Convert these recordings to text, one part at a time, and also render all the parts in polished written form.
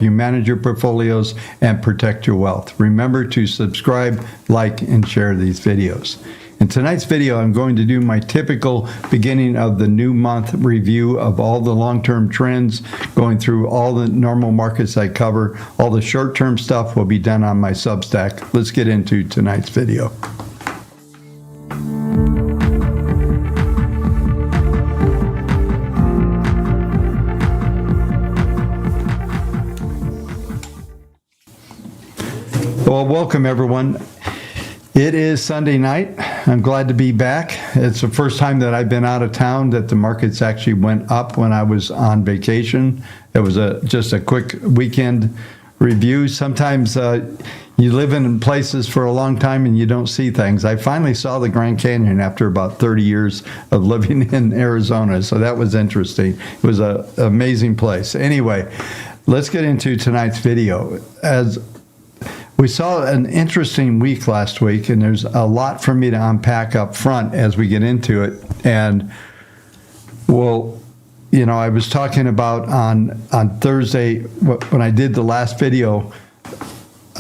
you manage your portfolios and protect your wealth. Remember to subscribe, like, and share these videos. In tonight's video, I'm going to do my typical beginning of the new month review of all the long-term trends, going through all the normal markets I cover. All the short-term stuff will be done on my Substack. Let's get into tonight's video. Well, welcome everyone. It is Sunday night. I'm glad to be back. It's the first time that I've been out of town that the markets actually went up when I was on vacation. It was just a quick weekend review. Sometimes you live in places for a long time and you don't see things. I finally saw the Grand Canyon after about 30 years of living in Arizona, so that was interesting. It was an amazing place. Anyway, let's get into tonight's video. As we saw an interesting week last week, and there's a lot for me to unpack up front as we get into it. And well, you know, I was talking about on Thursday when I did the last video,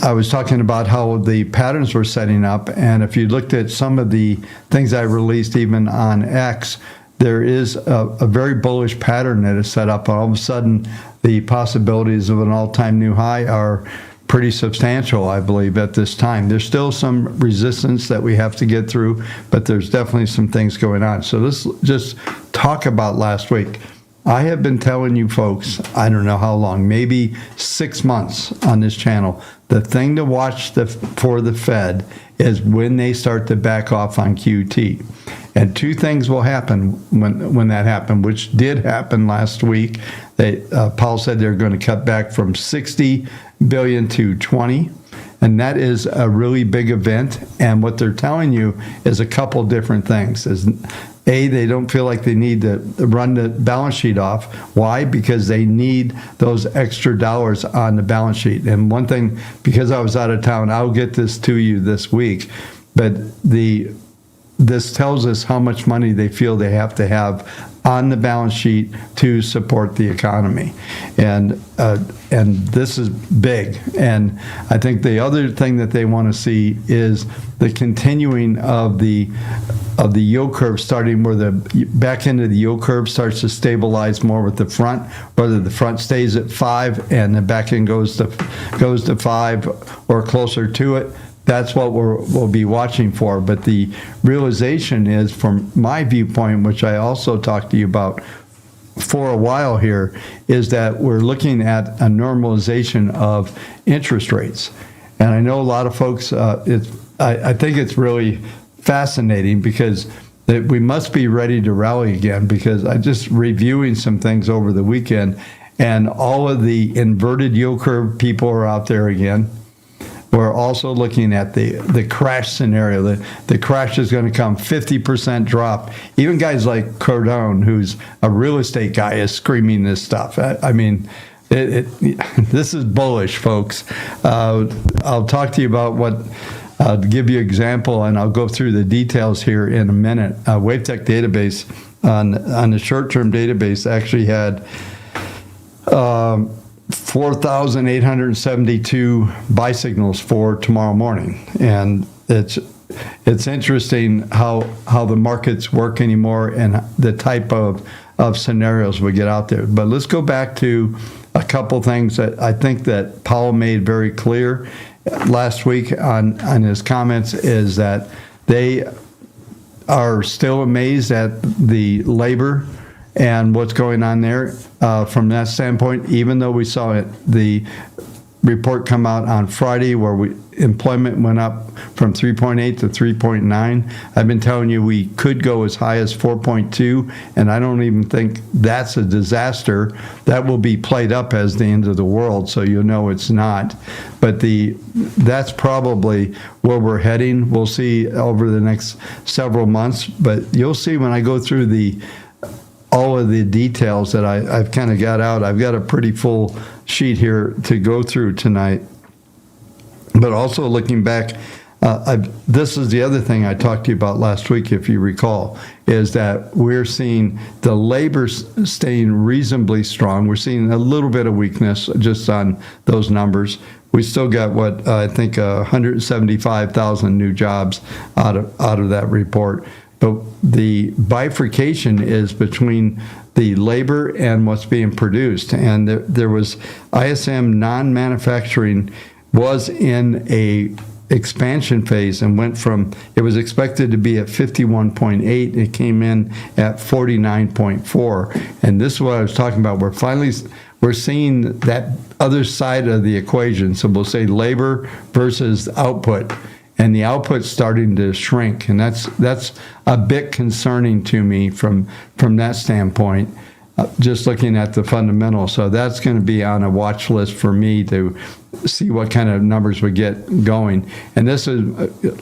I was talking about how the patterns were setting up. And if you looked at some of the things I released even on X, there is a very bullish pattern that is set up. All of a sudden, the possibilities of an all-time new high are pretty substantial, I believe, at this time. There's still some resistance that we have to get through, but there's definitely some things going on. So let's just talk about last week. I have been telling you folks, I don't know how long, maybe 6 months on this channel, the thing to watch for the Fed is when they start to back off on QT. And two things will happen when that happens, which did happen last week. Powell said they're going to cut back from 60 billion to 20, and that is a really big event. And what they're telling you is a couple different things. A, they don't feel like they need to run the balance sheet off. Why? Because they need those extra dollars on the balance sheet. And one thing, because I was out of town, I'll get this to you this week, but this tells us how much money they feel they have to have on the balance sheet to support the economy. And this is big. And I think the other thing that they want to see is the continuing of the yield curve, starting where the back end of the yield curve starts to stabilize more with the front, whether the front stays at 5 and the back end goes to 5 or closer to it. That's what we'll be watching for. But the realization is, from my viewpoint, which I also talked to you about for a while here, is that we're looking at a normalization of interest rates. And I know a lot of folks, I think it's really fascinating because we must be ready to rally again, because I just reviewing some things over the weekend, and all of the inverted yield curve people are out there again. We're also looking at the crash scenario. The crash is going to come 50% drop. Even guys like Cardone, who's a real estate guy, is screaming this stuff. I mean, this is bullish, folks. I'll talk to you about to give you an example, and I'll go through the details here in a minute. WaveTech Database on the short-term database actually had 4,872 buy signals for tomorrow morning. And it's interesting how the markets work anymore and the type of scenarios we get out there. But let's go back to a couple things that I think that Powell made very clear last week on his comments, is that they are still amazed at the labor and what's going on there from that standpoint, even though we saw the report come out on Friday where employment went up from 3.8 to 3.9. I've been telling you we could go as high as 4.2, and I don't even think that's a disaster. That will be played up as the end of the world, so you'll know it's not. But that's probably where we're heading. We'll see over the next several months, but you'll see when I go through all of the details that I've kind of got out. I've got a pretty full sheet here to go through tonight. But also looking back This is the other thing I talked to you about last week, if you recall, is that we're seeing the labor staying reasonably strong. We're seeing a little bit of weakness just on those numbers. We still got I think 175,000 new jobs out of that report. But the bifurcation is between the labor and what's being produced. And there was ISM non-manufacturing was in a expansion phase and went from, it was expected to be at 51.8, it came in at 49.4. And this is what I was talking about. We're seeing that other side of the equation. So we'll say labor versus output, and the output's starting to shrink. And that's a bit concerning to me from that standpoint, just looking at the fundamentals. So that's going to be on a watch list for me to see what kind of numbers we get going. And this is,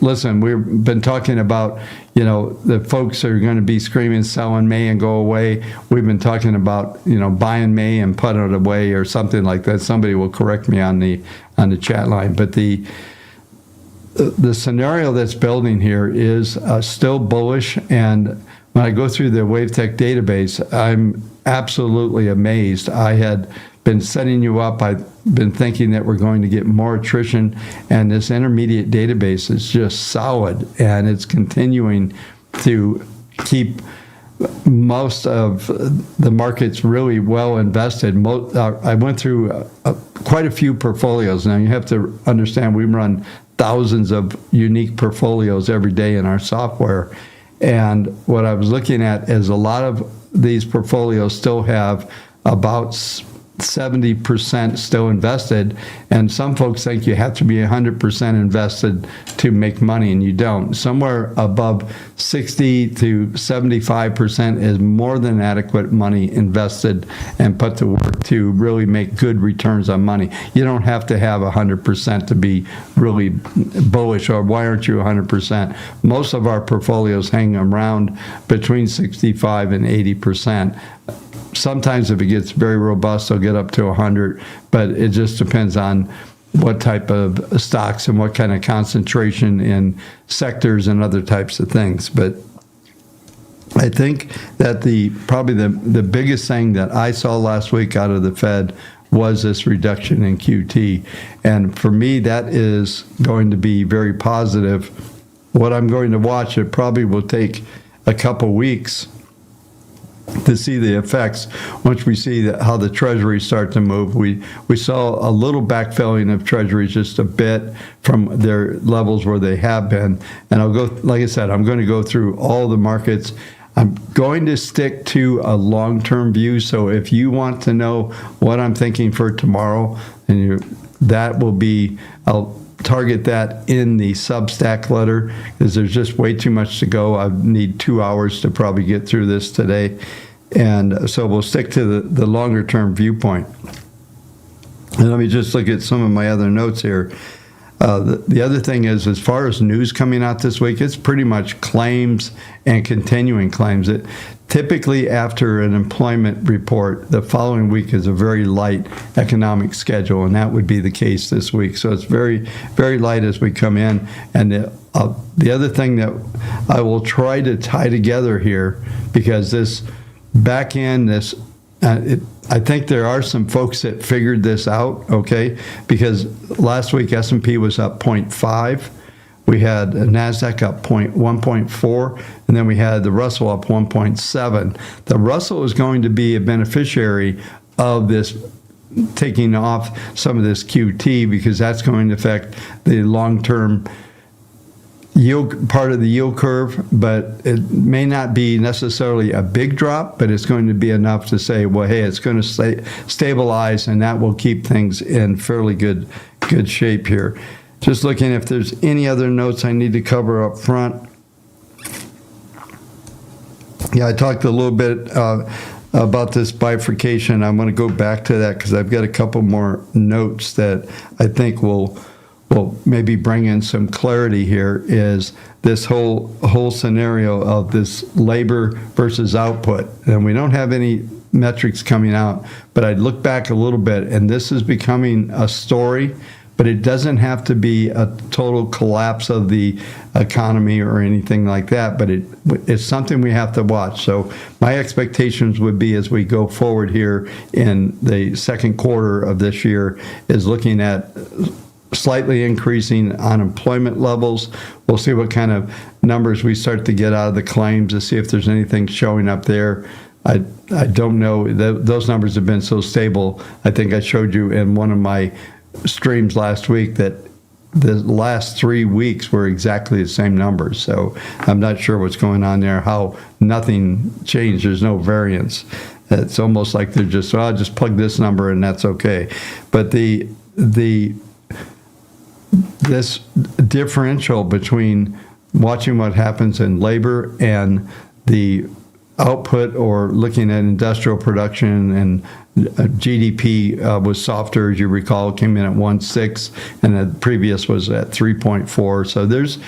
listen, we've been talking about, the folks are going to be screaming, sell in May and go away. We've been talking about, buy in May and put it away or something like that. Somebody will correct me on the chat line. But the scenario that's building here is still bullish. And when I go through the WaveTech database, I'm absolutely amazed. I had been setting you up. I've been thinking that we're going to get more attrition, and this intermediate database is just solid, and it's continuing to keep most of the markets really well invested. I went through quite a few portfolios. Now, you have to understand we run thousands of unique portfolios every day in our software. And what I was looking at is a lot of these portfolios still have about 70% still invested, and some folks think you have to be 100% invested to make money, and you don't. Somewhere above 60 to 75% is more than adequate money invested and put to work to really make good returns on money. You don't have to have 100% to be really bullish, or why aren't you 100%? Most of our portfolios hang around between 65 and 80%. Sometimes if it gets very robust, they'll get up to 100, but it just depends on what type of stocks and what kind of concentration in sectors and other types of things. But I think that probably the biggest thing that I saw last week out of the Fed was this reduction in QT. And for me, that is going to be very positive. What I'm going to watch, it probably will take a couple weeks to see the effects. Once we see how the treasuries start to move, we saw a little backfilling of treasuries, just a bit from their levels where they have been. And I'll go, like I said, I'm going to go through all the markets. I'm going to stick to a long-term view. So if you want to know what I'm thinking for tomorrow, and that will be, I'll target that in the Substack letter, because there's just way too much to go. I need 2 hours to probably get through this today. And so we'll stick to the longer term viewpoint. And let me just look at some of my other notes here. The other thing is, as far as news coming out this week, it's pretty much claims and continuing claims. Typically after an employment report, the following week is a very light economic schedule, and that would be the case this week. So it's very, very light as we come in. And the other thing that I will try to tie together here, because this back end, I think there are some folks that figured this out, okay? Because last week S&P was up 0.5. We had NASDAQ up 1.4, and then we had the Russell up 1.7. The Russell is going to be a beneficiary of this taking off some of this QT, because that's going to affect the long-term yield part of the yield curve, but it may not be necessarily a big drop, but it's going to be enough to say, well, hey, it's going to stabilize, and that will keep things in fairly good shape here. Just looking if there's any other notes I need to cover up front. Yeah, I talked a little bit about this bifurcation. I'm going to go back to that because I've got a couple more notes that I think will maybe bring in some clarity here. Is this whole scenario of this labor versus output. And we don't have any metrics coming out, but I'd look back a little bit, and this is becoming a story but it doesn't have to be a total collapse of the economy or anything like that, but it's something we have to watch. So my expectations would be, as we go forward here in the second quarter of this year, is looking at slightly increasing unemployment levels. We'll see what kind of numbers we start to get out of the claims to see if there's anything showing up there. I don't know. Those numbers have been so stable. I think I showed you in one of my streams last week that the last 3 weeks were exactly the same numbers. So I'm not sure what's going on there, how nothing changed. There's no variance. It's almost like they're just, I'll just plug this number and that's okay. But this differential between watching what happens in labor and the output, or looking at industrial production, and GDP was softer, as you recall, came in at 1.6, and the previous was at 3.4. So there's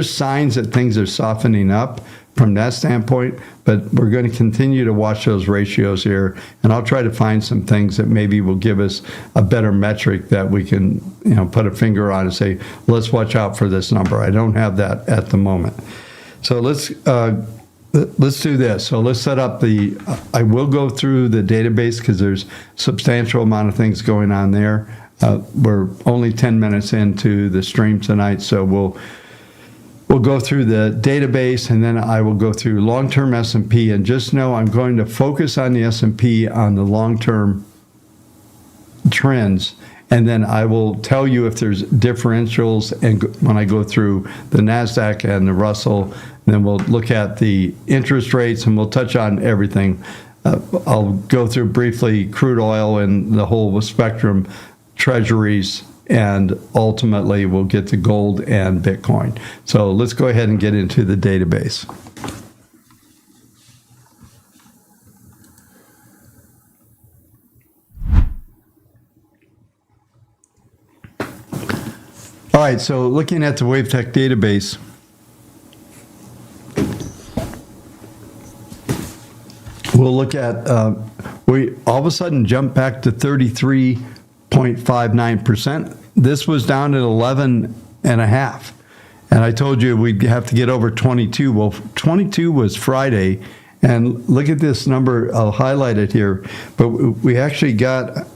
signs that things are softening up from that standpoint, but we're going to continue to watch those ratios here, and I'll try to find some things that maybe will give us a better metric that we can, put a finger on and say, let's watch out for this number. I don't have that at the moment. So let's do this. So let's set up I will go through the database because there's substantial amount of things going on there. We're only 10 minutes into the stream tonight, so we'll go through the database, and then I will go through long-term S&P, and just know I'm going to focus on the S&P on the long-term trends, and then I will tell you if there's differentials, and when I go through the NASDAQ and the Russell, then we'll look at the interest rates, and we'll touch on everything. I'll go through briefly crude oil and the whole spectrum, treasuries, and ultimately we'll get to gold and Bitcoin. So let's go ahead and get into the database. All right, so looking at the WaveTech database, we'll look at, we all of a sudden jumped back to 33.59%. This was down at 11.5. And I told you we'd have to get over 22. Well, 22 was Friday. And look at this number. I'll highlight it here. But we actually got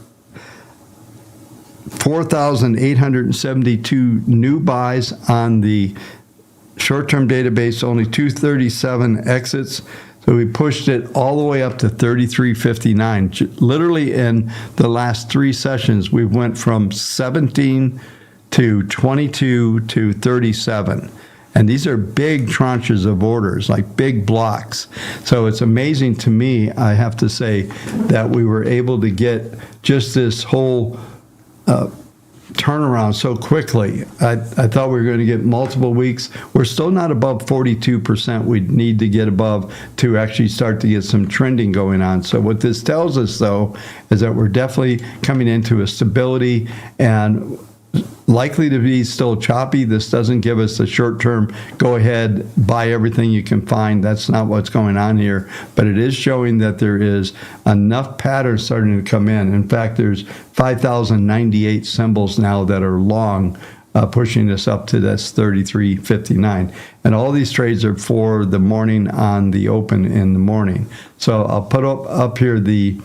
4,872 new buys on the short-term database, only 237 exits. So we pushed it all the way up to 33.59. Literally in the last 3 sessions, we went from 17 to 22 to 37. And these are big tranches of orders, like big blocks. So it's amazing to me, I have to say, that we were able to get just this whole turnaround so quickly. I thought we were going to get multiple weeks. We're still not above 42%. We need to get above to actually start to get some trending going on. So what this tells us, though, is that we're definitely coming into a stability and likely to be still choppy. This doesn't give us a short-term, go ahead, buy everything you can find. That's not what's going on here. But it is showing that there is enough patterns starting to come in. In fact, there's 5,098 symbols now that are long, pushing us up to this 33.59. And all these trades are for the morning on the open in the morning. So I'll put up here the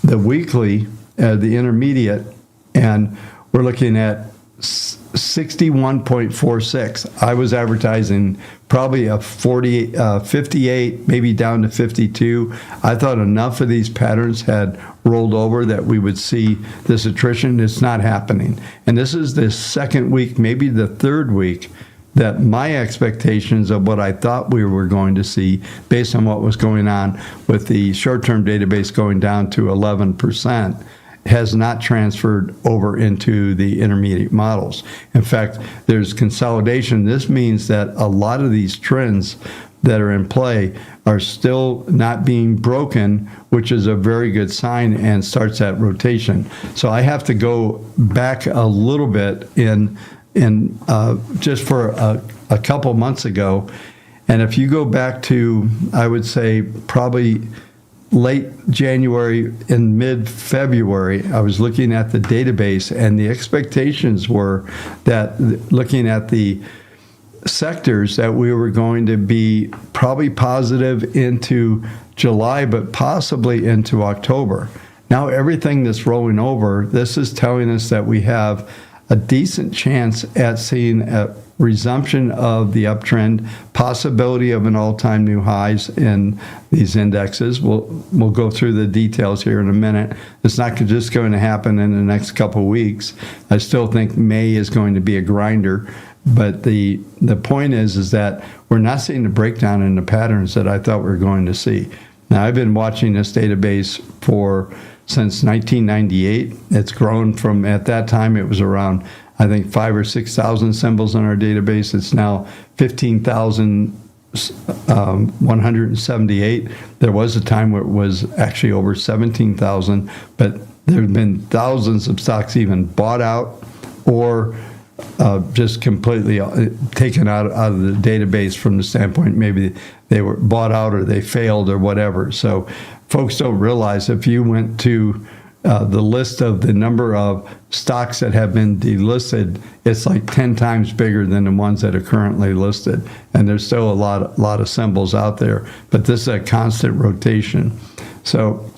weekly, the intermediate, and we're looking at 61.46. I was advertising probably a 58, maybe down to 52. I thought enough of these patterns had rolled over that we would see this attrition. It's not happening. And this is the second week, maybe the third week, that my expectations of what I thought we were going to see based on what was going on with the short-term database going down to 11%. Has not transferred over into the intermediate models. In fact, there's consolidation. This means that a lot of these trends that are in play are still not being broken, which is a very good sign and starts that rotation. So I have to go back a little bit in just for a couple months ago. And if you go back to, I would say, probably late January and mid-February, I was looking at the database, and the expectations were that, looking at the sectors, that we were going to be probably positive into July, but possibly into October. Now everything that's rolling over, this is telling us that we have a decent chance at seeing a resumption of the uptrend, possibility of an all-time new highs in these indexes. We'll go through the details here in a minute. It's not just going to happen in the next couple of weeks. I still think May is going to be a grinder, but the point is that we're not seeing the breakdown in the patterns that I thought we were going to see. Now, I've been watching this database since 1998. It's grown from, at that time, it was around, I think, 5,000 or 6,000 symbols in our database. It's now 15,178. There was a time where it was actually over 17,000, but there have been thousands of stocks even bought out or just completely taken out of the database from the standpoint maybe they were bought out or they failed or whatever. So folks don't realize, if you went to the list of the number of stocks that have been delisted, it's like 10 times bigger than the ones that are currently listed. And there's still a lot of symbols out there, but this is a constant rotation. So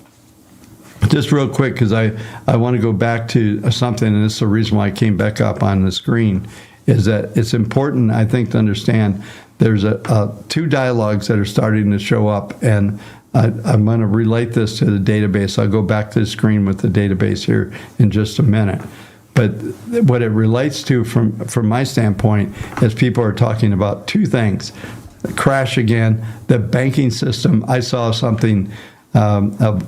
just real quick, because I want to go back to something, and this is the reason why I came back up on the screen, is that it's important, I think, to understand there's two dialogues that are starting to show up, and I'm going to relate this to the database. I'll go back to the screen with the database here in just a minute. But what it relates to from my standpoint is people are talking about two things. Crash again, the banking system. I saw something of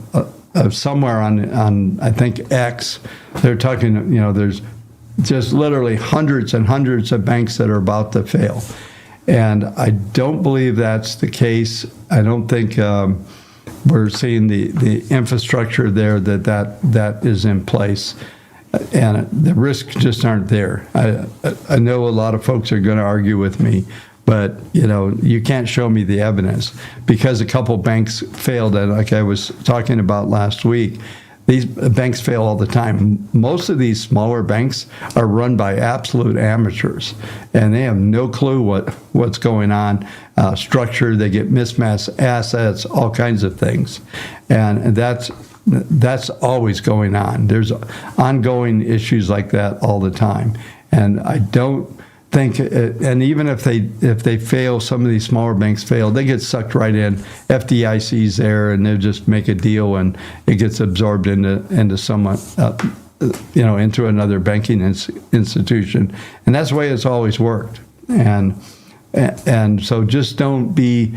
somewhere on I think X. They're talking, there's just literally hundreds and hundreds of banks that are about to fail. And I don't believe that's the case. I don't think we're seeing the infrastructure there that is in place. And the risks just aren't there. I know a lot of folks are going to argue with me, but you can't show me the evidence, because a couple banks failed, and like I was talking about last week, these banks fail all the time. Most of these smaller banks are run by absolute amateurs, and they have no clue what's going on. Structure, they get mismatched assets, all kinds of things, and that's always going on. There's ongoing issues like that all the time, and I don't think, and even if they fail, some of these smaller banks fail, they get sucked right in. FDIC's there, and they just make a deal, and it gets absorbed into someone, into another banking institution, and that's the way it's always worked. And so just don't be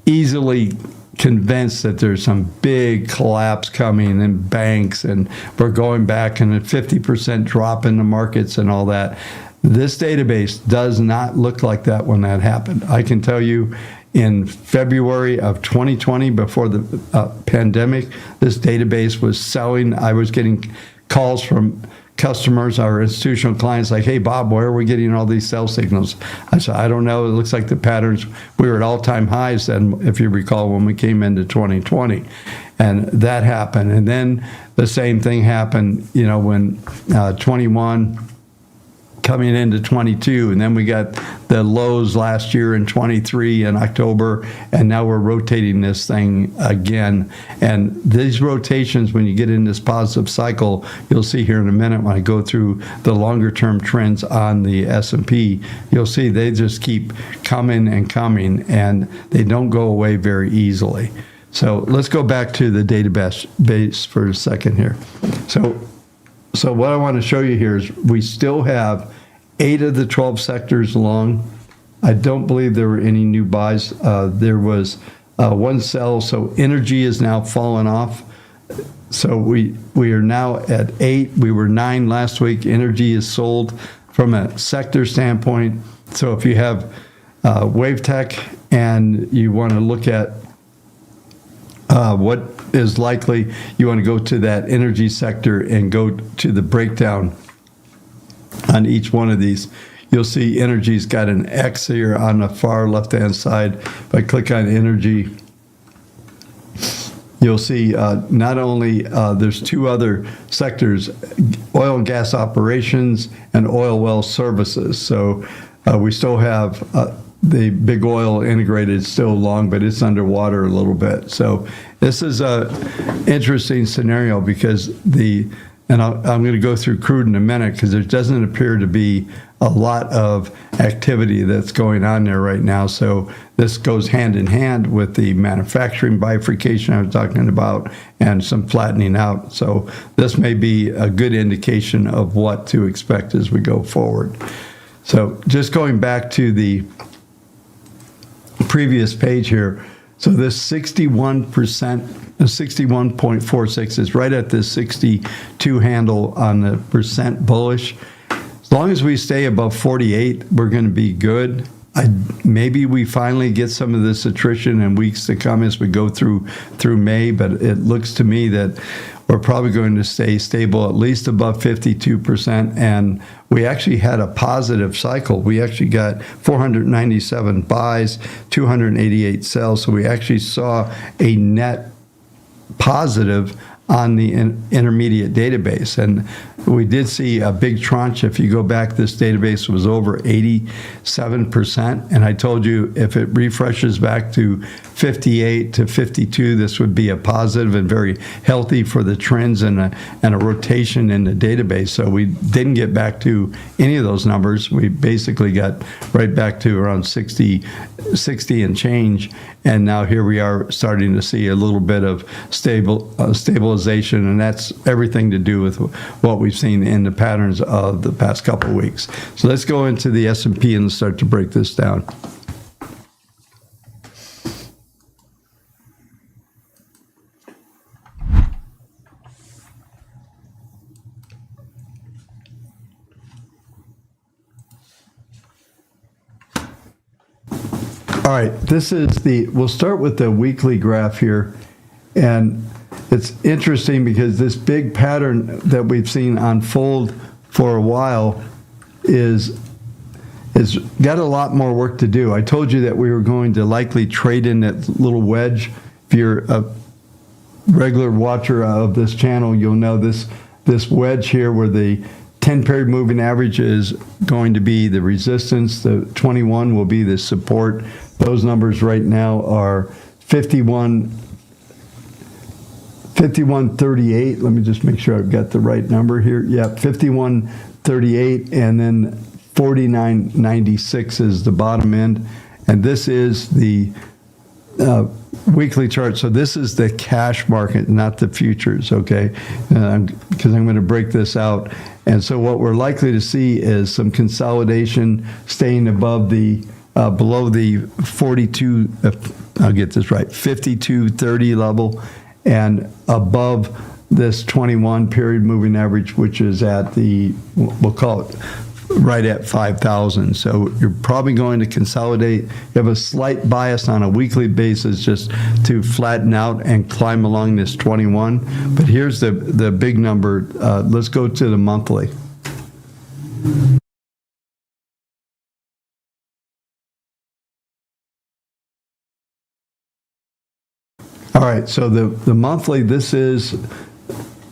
easily convinced that there's some big collapse coming in banks, and we're going back and a 50% drop in the markets and all that. This database does not look like that when that happened. I can tell you, in February of 2020, before the pandemic, this database was selling. I was getting calls from customers, our institutional clients, like, "Hey, Bob, where are we getting all these sell signals?" I said, "I don't know. It looks like the patterns, we were at all-time highs then, if you recall, when we came into 2020. And that happened. And then the same thing happened, when 21 coming into 22, and then we got the lows last year in 23 in October, and now we're rotating this thing again. And these rotations, when you get in this positive cycle, you'll see here in a minute when I go through the longer term trends on the S&P, you'll see they just keep coming and coming, and they don't go away very easily. So let's go back to the database for a second here. So what I want to show you here is we still have 8 of the 12 sectors long. I don't believe there were any new buys. There was one sell, so energy is now fallen off. So we are now at 8. We were 9 last week. Energy is sold from a sector standpoint. So if you have WaveTech and you want to look at what is likely, you want to go to that energy sector and go to the breakdown on each one of these. You'll see energy's got an X here on the far left-hand side. If I click on energy, you'll see not only there's two other sectors, oil and gas operations and oil well services. So we still have the big oil integrated still long, but it's underwater a little bit. So this is a interesting scenario because I'm going to go through crude in a minute because there doesn't appear to be a lot of activity that's going on there right now. So this goes hand in hand with the manufacturing bifurcation I was talking about and some flattening out. So this may be a good indication of what to expect as we go forward. So just going back to the previous page here. So this 61%, 61.46 is right at this 62 handle on the percent bullish. As long as we stay above 48, we're going to be good. Maybe we finally get some of this attrition in weeks to come as we go through May, but it looks to me that we're probably going to stay stable at least above 52%. And we actually had a positive cycle. We actually got 497 buys, 288 sells. So we actually saw a net positive on the intermediate database. And we did see a big tranche. If you go back, this database was over 87%. And I told you if it refreshes back to 58 to 52, this would be a positive and very healthy for the trends and a rotation in the database. So we didn't get back to any of those numbers. We basically got right back to around 60 and change. And now here we are starting to see a little bit of stabilization, and that's everything to do with what we've seen in the patterns of the past couple of weeks. So let's go into the S&P and start to break this down. All right, we'll start with the weekly graph here. And it's interesting because this big pattern that we've seen unfold for a while is got a lot more work to do. I told you that we were going to likely trade in that little wedge. If you're a regular watcher of this channel, you'll know this wedge here where the 10-period moving average is going to be the resistance. The 21 will be the support. Those numbers right now are 51.38. Let me just make sure I've got the right number here. Yeah, 51.38, and then 49.96 is the bottom end. And this is the weekly chart. So this is the cash market, not the futures, okay? Because I'm going to break this out. And so what we're likely to see is some consolidation staying above below the 42, I'll get this right, 52.30 level, and above this 21 period moving average, which is at we'll call it right at 5,000. So you're probably going to consolidate. You have a slight bias on a weekly basis just to flatten out and climb along this 21. But here's the big number. Let's go to the monthly. All right, so the monthly, this is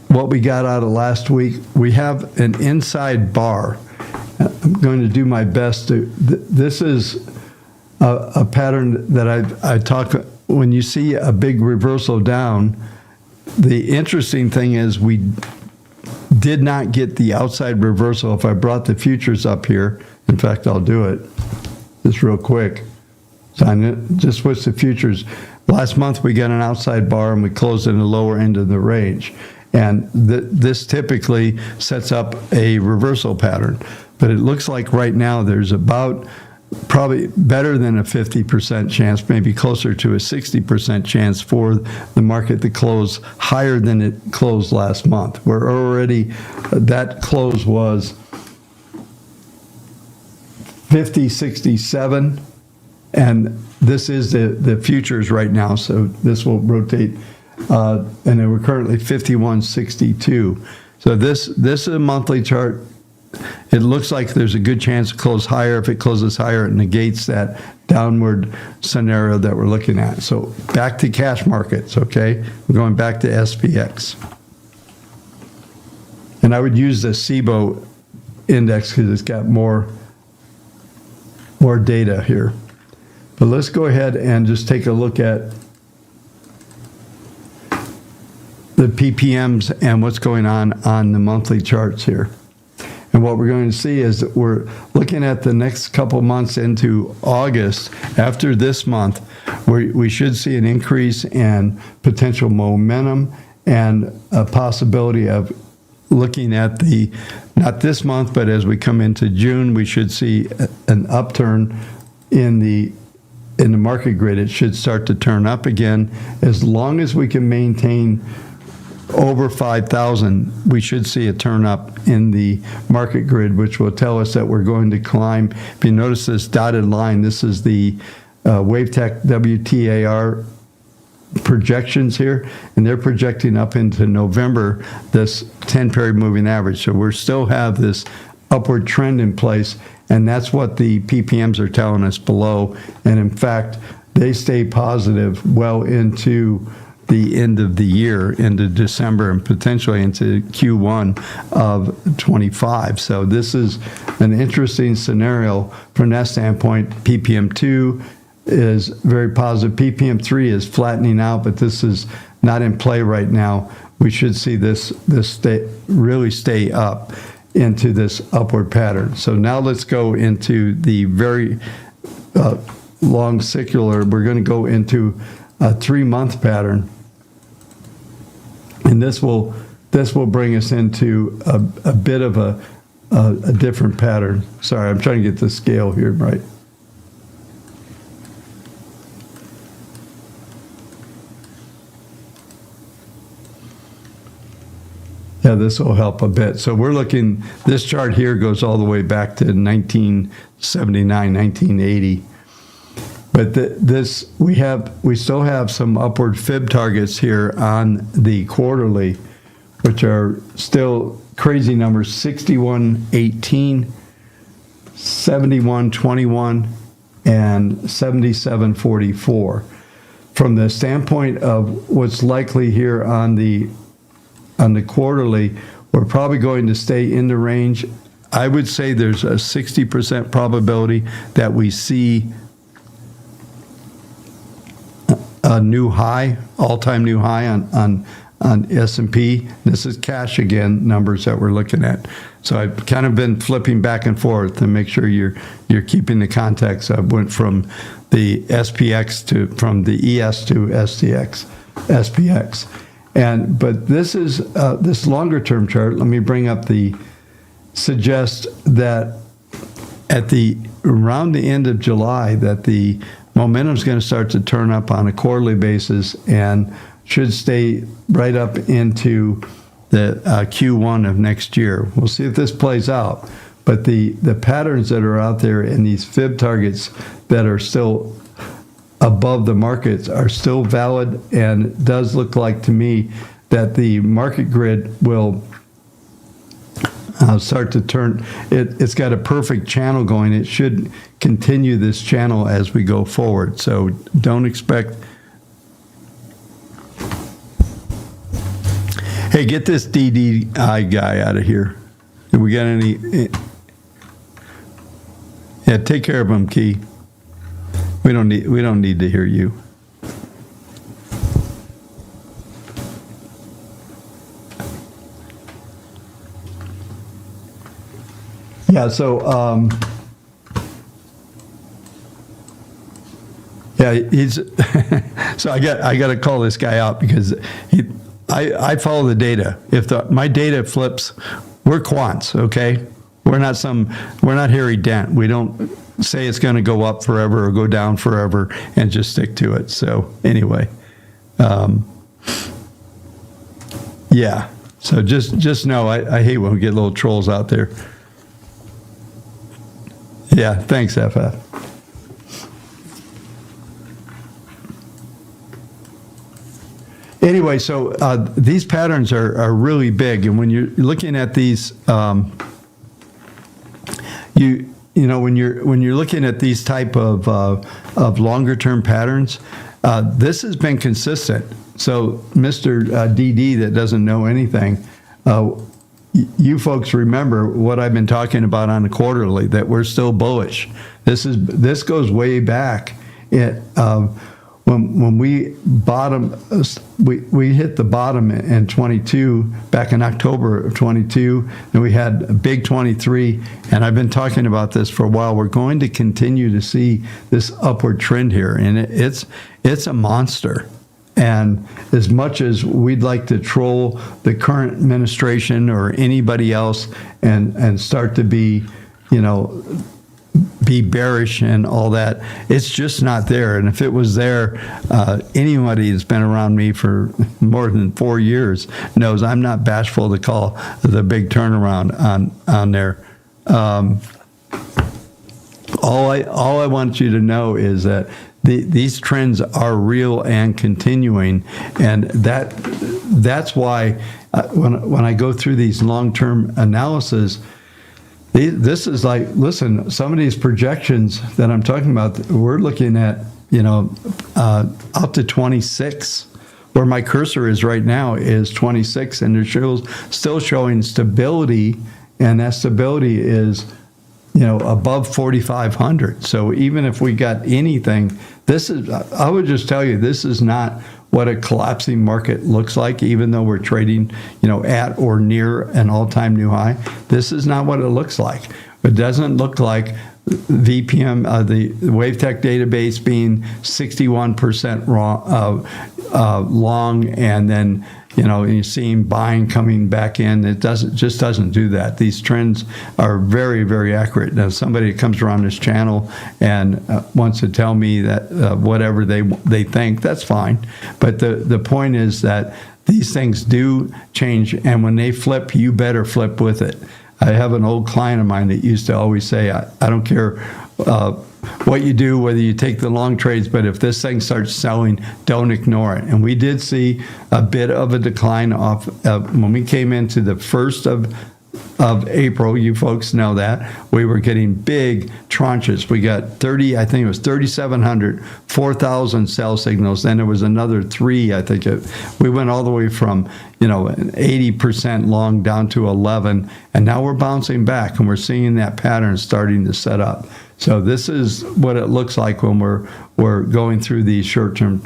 what we got out of last week. We have an inside bar. I'm going to do my best to, this is a pattern that I talk, when you see a big reversal down, the interesting thing is we did not get the outside reversal. If I brought the futures up here, in fact, I'll do it just real quick. So I just switch the futures. Last month we got an outside bar and we closed in the lower end of the range. And this typically sets up a reversal pattern. But it looks like right now there's about probably better than a 50% chance, maybe closer to a 60% chance for the market to close higher than it closed last month. We're already, that close was 50.67. And this is the futures right now, so this will rotate, and then we're currently 51.62. So this is a monthly chart. it looks like there's a good chance to close higher. If it closes higher, it negates that downward scenario that we're looking at. So back to cash markets, okay? We're going back to SPX. And I would use the SIBO index because it's got more data here. But let's go ahead and just take a look at the PPMs and what's going on the monthly charts here. And what we're going to see is that we're looking at the next couple months into August. After this month, we should see an increase in potential momentum and a possibility of looking at not this month, but as we come into June, we should see an upturn in the market grid. It should start to turn up again. As long as we can maintain over 5,000, we should see a turn up in the market grid, which will tell us that we're going to climb. If you notice this dotted line, this is the WaveTech WTAR projections here, and they're projecting up into November this 10-period moving average. So we still have this upward trend in place, and that's what the PPMs are telling us below. And in fact, they stay positive well into the end of the year, into December, and potentially into Q1 of 25. So this is an interesting scenario from that standpoint. PPM2 is very positive. PPM3 is flattening out, but this is not in play right now. We should see this really stay up into this upward pattern. So now let's go into the very long secular. We're going to go into a 3-month pattern, and this will bring us into a bit of a different pattern. Sorry, I'm trying to get the scale here right. Yeah, this will help a bit. So we're looking, this chart here goes all the way back to 1979, 1980. But we still have some upward fib targets here on the quarterly, which are still crazy numbers: 61.18, 71.21, and 77.44. From the standpoint of what's likely here on the quarterly, we're probably going to stay in the range. I would say there's a 60% probability that we see a new high, all-time new high on S&P. This is cash again numbers that we're looking at. So I've kind of been flipping back and forth to make sure you're keeping the context. I went from the SPX from the ES to SPX. But this is this longer term chart. Let me bring up suggest that around the end of July that the momentum is going to start to turn up on a quarterly basis and should stay right up into the Q1 of next year. We'll see if this plays out. But the patterns that are out there and these fib targets that are still above the markets are still valid, and it does look like to me that the market grid will start to turn. It's got a perfect channel going. It should continue this channel as we go forward. So don't expect. Hey, get this DDI guy out of here. Have we got any? Yeah, take care of him, Key. We don't need to hear you. Yeah, so he's so I got to call this guy out because I follow the data. If my data flips, we're quants, okay? We're not Harry Dent. We don't say it's going to go up forever or go down forever and just stick to it. So anyway, yeah. So just know I hate when we get little trolls out there. Yeah, thanks, FF. Anyway, so these patterns are really big, and when you're looking at these when you're looking at these type of longer term patterns, this has been consistent. So Mr. DD that doesn't know anything, you folks remember what I've been talking about on the quarterly, that we're still bullish. This goes way back. When we we hit the bottom in 22 back in October of 22, and we had a big 23, and I've been talking about this for a while. We're going to continue to see this upward trend here, and it's a monster. And as much as we'd like to troll the current administration or anybody else and start to be bearish and all that, it's just not there. And if it was there, anybody that's been around me for more than 4 years knows I'm not bashful to call the big turnaround on there. All I want you to know is that these trends are real and continuing, and that's why when I go through these long-term analysis, this is like, listen, some of these projections that I'm talking about, we're looking at, up to 26. Where my cursor is right now is 26, and it still showing stability, and that stability is, above 4,500. So even if we got anything, I would just tell you, this is not what a collapsing market looks like, even though we're trading, at or near an all-time new high. This is not what it looks like. It doesn't look like VPM, the WaveTech Database being 61% long, and then you're seeing buying coming back in. It just doesn't do that. These trends are very, very accurate. Now, somebody comes around this channel and wants to tell me that whatever they think, that's fine. But the point is that these things do change, and when they flip, you better flip with it. I have an old client of mine that used to always say, I don't care what you do, whether you take the long trades, but if this thing starts selling, don't ignore it. And we did see a bit of a decline off when we came into the 1st of April. You folks know that we were getting big tranches. We got 30, I think it was 3,700, 4,000 sell signals. Then there was another 3, I think we went all the way from, an 80% long down to 11. And now we're bouncing back, and we're seeing that pattern starting to set up. So this is what it looks like when we're going through these short-term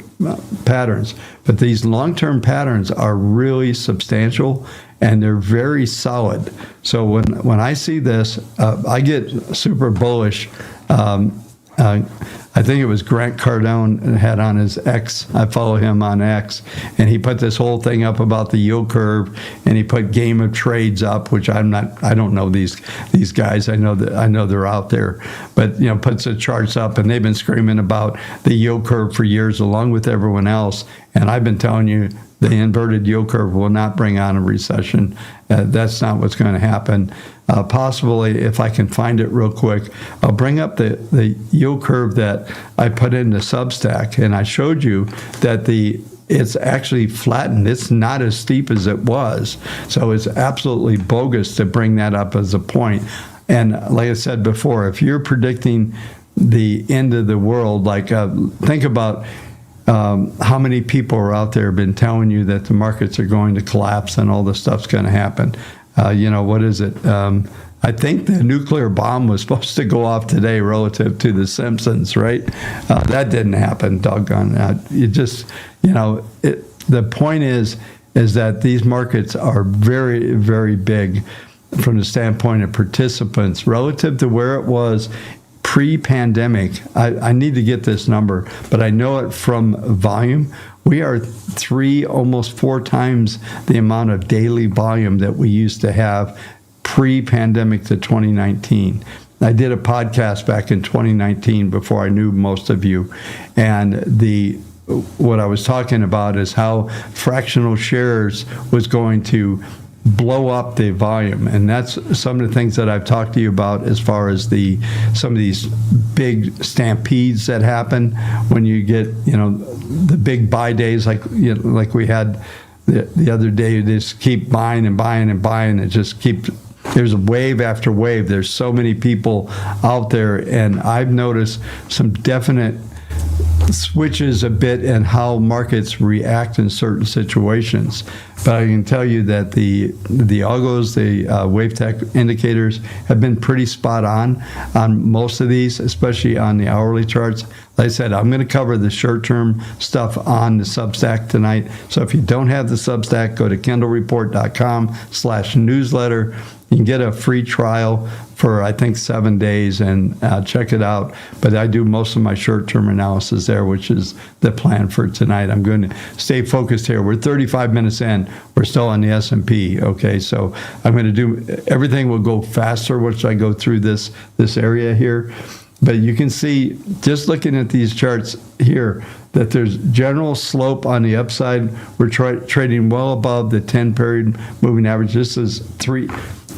patterns. But these long-term patterns are really substantial, and they're very solid. So when I see this, I get super bullish. I think it was Grant Cardone had on his X. I follow him on X, and he put this whole thing up about the yield curve, and he put game of trades up, which I don't know these guys. I know they're out there, but puts the charts up, and they've been screaming about the yield curve for years, along with everyone else. And I've been telling you, the inverted yield curve will not bring on a recession. That's not what's going to happen. Possibly, if I can find it real quick, I'll bring up the yield curve that I put into Substack, and I showed you that it's actually flattened. It's not as steep as it was. So it's absolutely bogus to bring that up as a point. And like I said before, if you're predicting the end of the world, like think about how many people are out there been telling you that the markets are going to collapse and all this stuff's going to happen. What is it? I think the nuclear bomb was supposed to go off today relative to The Simpsons, right? That didn't happen, doggone. The point is that these markets are very, very big from the standpoint of participants relative to where it was pre-pandemic. I need to get this number, but I know it from volume. We are 3, almost 4 times the amount of daily volume that we used to have pre-pandemic to 2019. I did a podcast back in 2019 before I knew most of you, and what I was talking about is how fractional shares was going to blow up the volume, and that's some of the things that I've talked to you about as far as some of these big stampedes that happen when you get the big buy days like we had the other day. You just keep buying and buying and buying, and just keep there's wave after wave. There's so many people out there, and I've noticed some definite switches a bit in how markets react in certain situations. But I can tell you that the algos, the WaveTech indicators have been pretty spot on most of these, especially on the hourly charts. Like I said, I'm going to cover the short-term stuff on the Substack tonight. So if you don't have the Substack, go to kendallreport.com/newsletter. You can get a free trial for, I think, 7 days, and check it out. But I do most of my short-term analysis there, which is the plan for tonight. I'm going to stay focused here. We're 35 minutes in. We're still on the S&P, okay? So I'm going to do, everything will go faster once I go through this area here. But you can see, just looking at these charts here, that there's general slope on the upside. We're trading well above the 10-period moving average. This is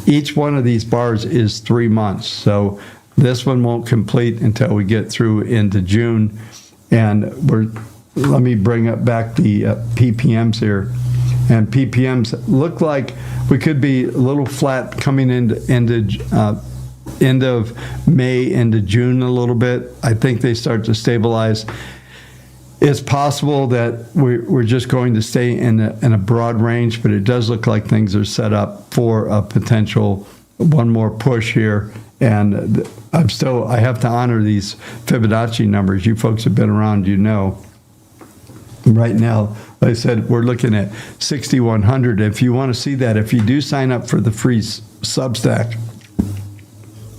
each one of these bars is 3 months. So this one won't complete until we get through into June. And let me bring up back the PPMs here. And PPMs look like we could be a little flat coming into end of May into June a little bit. I think they start to stabilize. It's possible that we're just going to stay in a broad range, but it does look like things are set up for a potential one more push here. And I have to honor these Fibonacci numbers. You folks have been around, you know. Right now, like I said, we're looking at 6,100. If you want to see that, if you do sign up for the free Substack,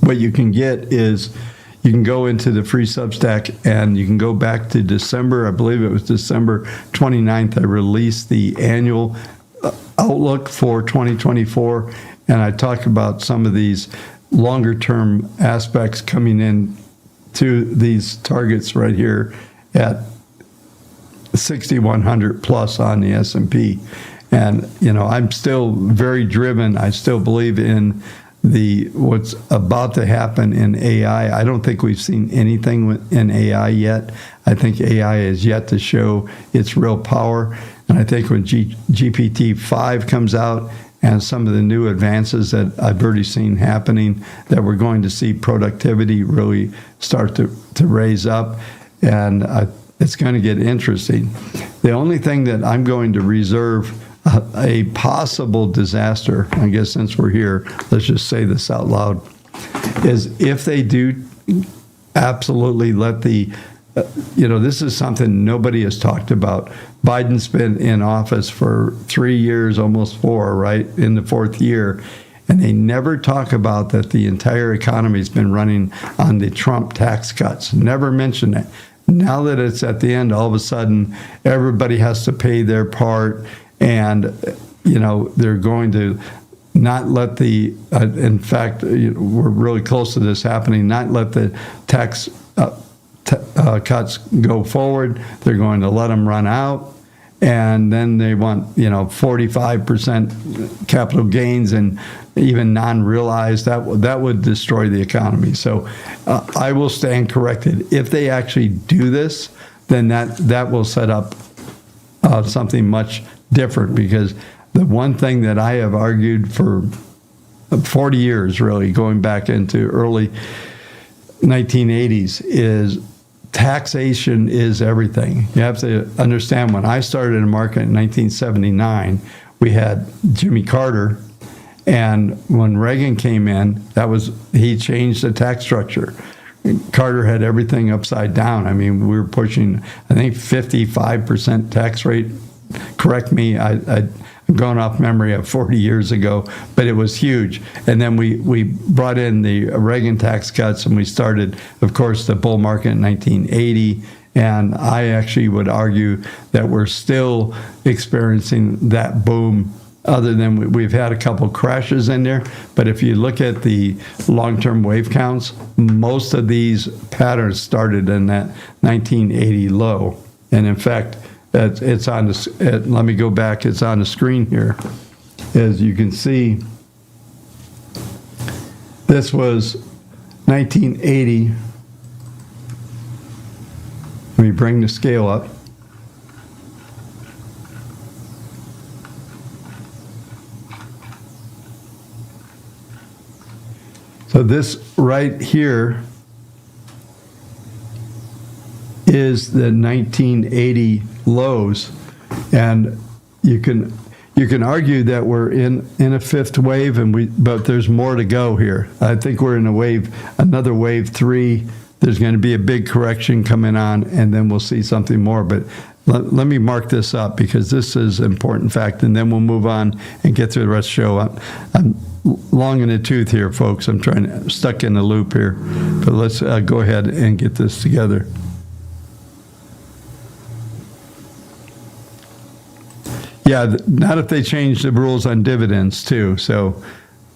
what you can get is you can go into the free Substack and you can go back to December. I believe it was December 29th. I released the annual outlook for 2024, and I talk about some of these longer term aspects coming in to these targets right here at 6,100 plus on the S&P. And, you know, I'm still very driven. I still believe in what's about to happen in AI. I don't think we've seen anything in AI yet. I think AI is yet to show its real power. And I think when GPT-5 comes out and some of the new advances that I've already seen happening, that we're going to see productivity really start to raise up. And it's going to get interesting. The only thing that I'm going to reserve a possible disaster, I guess since we're here, let's just say this out loud, is if they do absolutely let this is something nobody has talked about. Biden's been in office for 3 years, almost 4, right, in the 4th year, and they never talk about that the entire economy's been running on the Trump tax cuts. Never mention it. Now that it's at the end, all of a sudden, everybody has to pay their part. And, they're going to not let in fact, we're really close to this happening, not let the tax cuts go forward. They're going to let them run out. And then they want, 45% capital gains and even non-realized. That would destroy the economy. So I will stand corrected. If they actually do this, then that will set up something much different, because the one thing that I have argued for 40 years, really, going back into early 1980s, is taxation is everything. You have to understand, when I started in the market in 1979, we had Jimmy Carter, and when Reagan came in, he changed the tax structure. Carter had everything upside down. I mean, we were pushing, I think, 55% tax rate. Correct me, I'm going off memory of 40 years ago, but it was huge. And then we brought in the Reagan tax cuts, and we started, of course, the bull market in 1980. And I actually would argue that we're still experiencing that boom, other than we've had a couple crashes in there. But if you look at the long-term wave counts, most of these patterns started in that 1980 low. And in fact, it's on let me go back. It's on the screen here. As you can see, this was 1980. Let me bring the scale up. So this right here is the 1980 lows, and you can argue that we're in a fifth wave, but there's more to go here. I think we're in another wave 3. There's going to be a big correction coming on, and then we'll see something more. But let me mark this up, because this is an important fact, and then we'll move on and get through the rest of the show. I'm long in the tooth here, folks. I'm stuck in the loop here, but let's go ahead and get this together. Yeah, not if they change the rules on dividends too. So,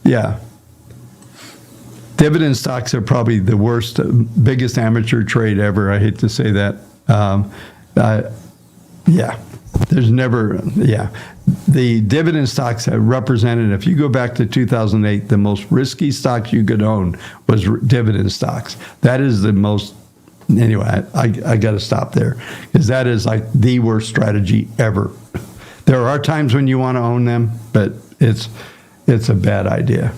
yeah. Dividend stocks are probably the worst, biggest amateur trade ever. I hate to say that. The dividend stocks have represented, if you go back to 2008, the most risky stocks you could own was dividend stocks. That is the most, anyway, I got to stop there, because that is like the worst strategy ever. There are times when you want to own them, but it's a bad idea.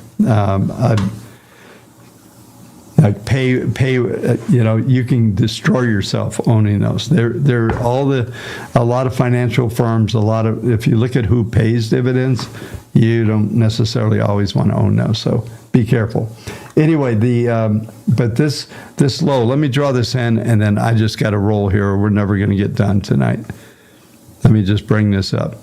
You can destroy yourself owning those. They're a lot of financial firms, if you look at who pays dividends, you don't necessarily always want to own those. So be careful. Anyway, but this low, let me draw this in, and then I just got to roll here, or we're never going to get done tonight. Let me just bring this up.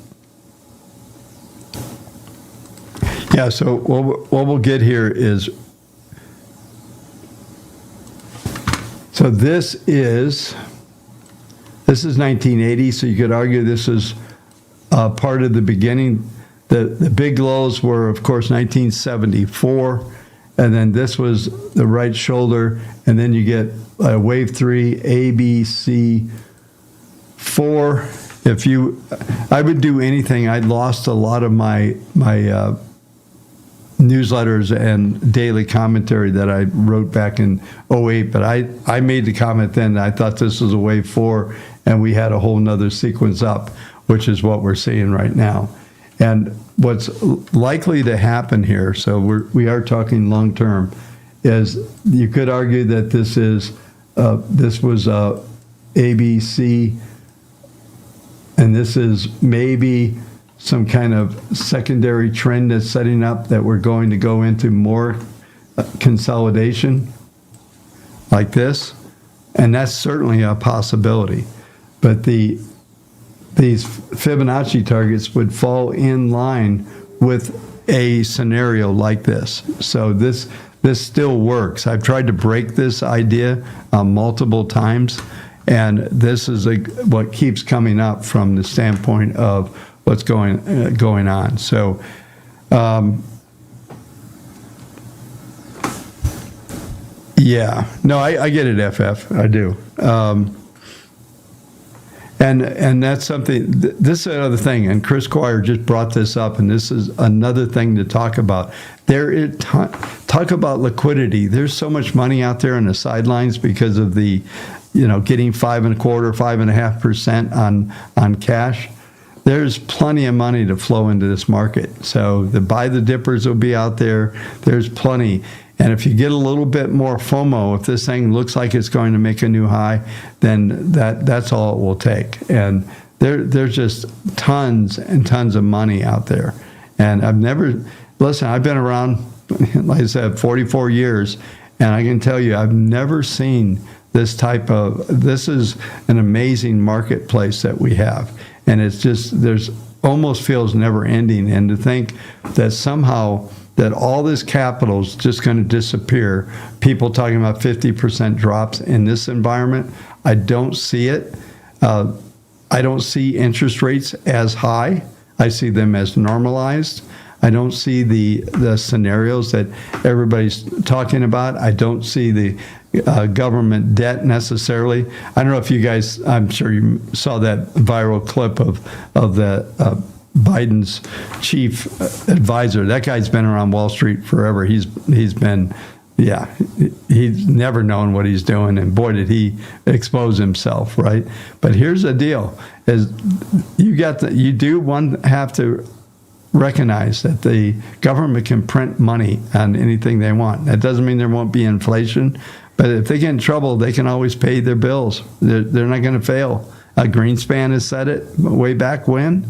Yeah, so what we'll get here is, so this is 1980, so you could argue this is part of the beginning. The big lows were, of course, 1974, and then this was the right shoulder, and then you get wave 3, A, B, C, 4. I would do anything. I lost a lot of my newsletters and daily commentary that I wrote back in 2008, but I made the comment then that I thought this was a wave 4, and we had a whole nother sequence up, which is what we're seeing right now. And what's likely to happen here, so we are talking long term, is you could argue that this was ABC, and this is maybe some kind of secondary trend that's setting up, that we're going to go into more consolidation like this, and that's certainly a possibility. But these Fibonacci targets would fall in line with a scenario like this. So this still works. I've tried to break this idea multiple times, and this is what keeps coming up from the standpoint of what's going on. So, I get it, FF. I do. And that's something. This is another thing. And Chris Squire just brought this up, and this is another thing to talk about. Talk about liquidity. There's so much money out there on the sidelines because of the, getting 5.25%, 5.5% on cash. There's plenty of money to flow into this market. So the buy the dippers will be out there. There's plenty. And if you get a little bit more FOMO, if this thing looks like it's going to make a new high, then that's all it will take. And there's just tons and tons of money out there. And I've been around, like I said, 44 years, and I can tell you, I've never seen this is an amazing marketplace that we have. And it's just, almost feels never ending. And to think that somehow that all this capital is just going to disappear, people talking about 50% drops in this environment, I don't see it. I don't see interest rates as high. I see them as normalized. I don't see the scenarios that everybody's talking about. I don't see the government debt necessarily. I don't know if you guys, I'm sure you saw that viral clip of the Biden's chief advisor. That guy's been around Wall Street forever. He's never known what he's doing, and boy, did he expose himself, right? But here's the deal: is you do have to recognize that the government can print money on anything they want. That doesn't mean there won't be inflation, but if they get in trouble, they can always pay their bills. They're not going to fail. Greenspan has said it way back when,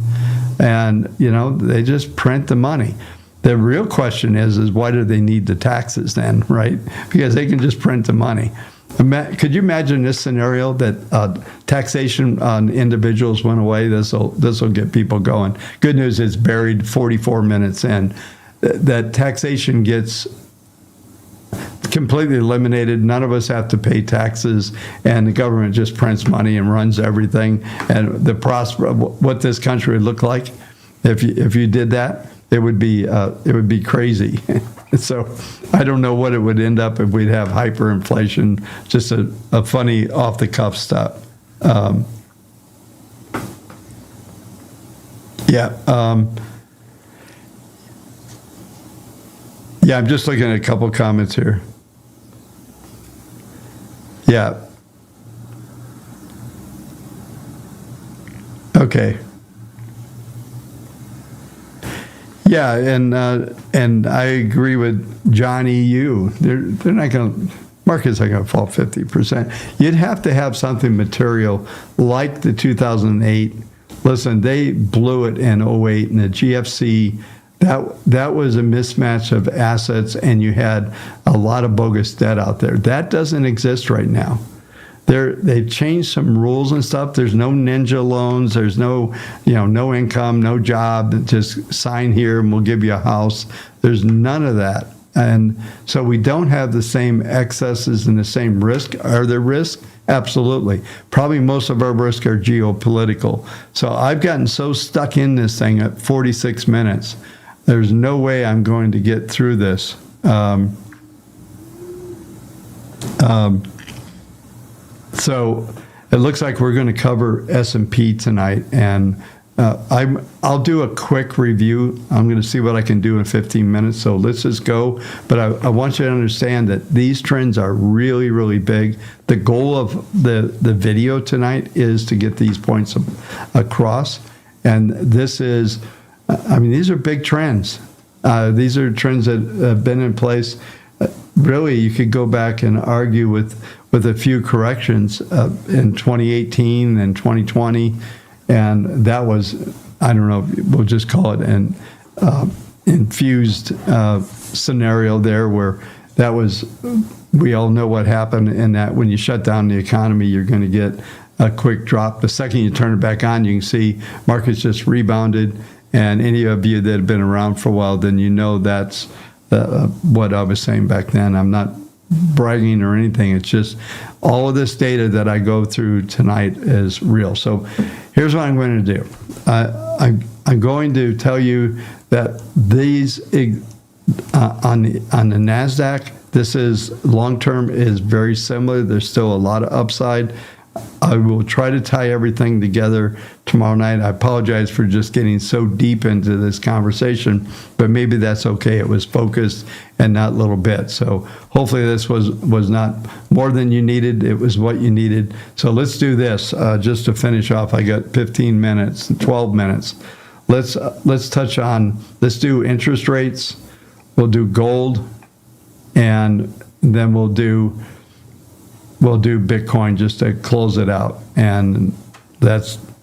and they just print the money. The real question is why do they need the taxes then, right? Because they can just print the money. Could you imagine this scenario that taxation on individuals went away? This will get people going. Good news is buried 44 minutes in. That taxation gets completely eliminated. None of us have to pay taxes, and the government just prints money and runs everything. And what this country would look like if you did that, it would be crazy. So I don't know what it would end up if we'd have hyperinflation, just a funny off-the-cuff stuff. Yeah, I'm just looking at a couple comments here. Yeah. Okay. Yeah, and I agree with John EU. They're not going to, markets are going to fall 50%. You'd have to have something material like the 2008. Listen, they blew it in '08 and the GFC. That was a mismatch of assets, and you had a lot of bogus debt out there. That doesn't exist right now. They've changed some rules and stuff. There's no ninja loans. There's no income, no job. Just sign here and we'll give you a house. There's none of that. And so we don't have the same excesses and the same risk. Are there risks? Absolutely. Probably most of our risks are geopolitical. So I've gotten so stuck in this thing at 46 minutes. There's no way I'm going to get through this. So it looks like we're going to cover S&P tonight, and I'll do a quick review. I'm going to see what I can do in 15 minutes, so let's just go. But I want you to understand that these trends are really, really big. The goal of the video tonight is to get these points across, and this is, these are big trends. These are trends that have been in place. Really, you could go back and argue with a few corrections in 2018 and 2020, and that was, I don't know, we'll just call it an infused scenario there where that was, we all know what happened in that when you shut down the economy, you're going to get a quick drop. The second you turn it back on, you can see markets just rebounded, and any of you that have been around for a while, then you know that's what I was saying back then. I'm not bragging or anything. It's just all of this data that I go through tonight is real. So here's what I'm going to do. I'm going to tell you that these on the NASDAQ, this is long-term is very similar. There's still a lot of upside. I will try to tie everything together tomorrow night. I apologize for just getting so deep into this conversation, but maybe that's okay. It was focused and not little bits. So hopefully this was not more than you needed. It was what you needed. So let's do this just to finish off. I got 15 minutes, 12 minutes. Let's touch on, let's do interest rates. We'll do gold, and then we'll do Bitcoin just to close it out, and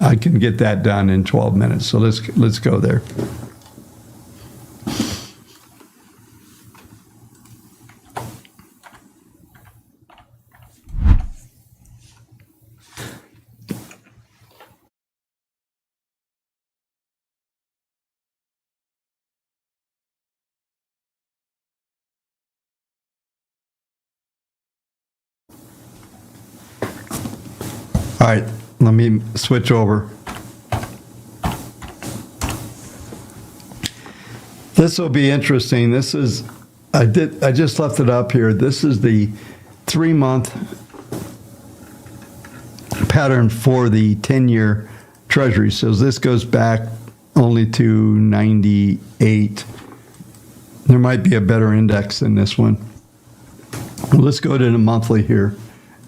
I can get that done in 12 minutes. So let's go there. All right, let me switch over. This will be interesting. This is, I just left it up here. This is the 3-month pattern for the 10-year Treasury. So this goes back only to 98. There might be a better index than this one. Well, let's go to the monthly here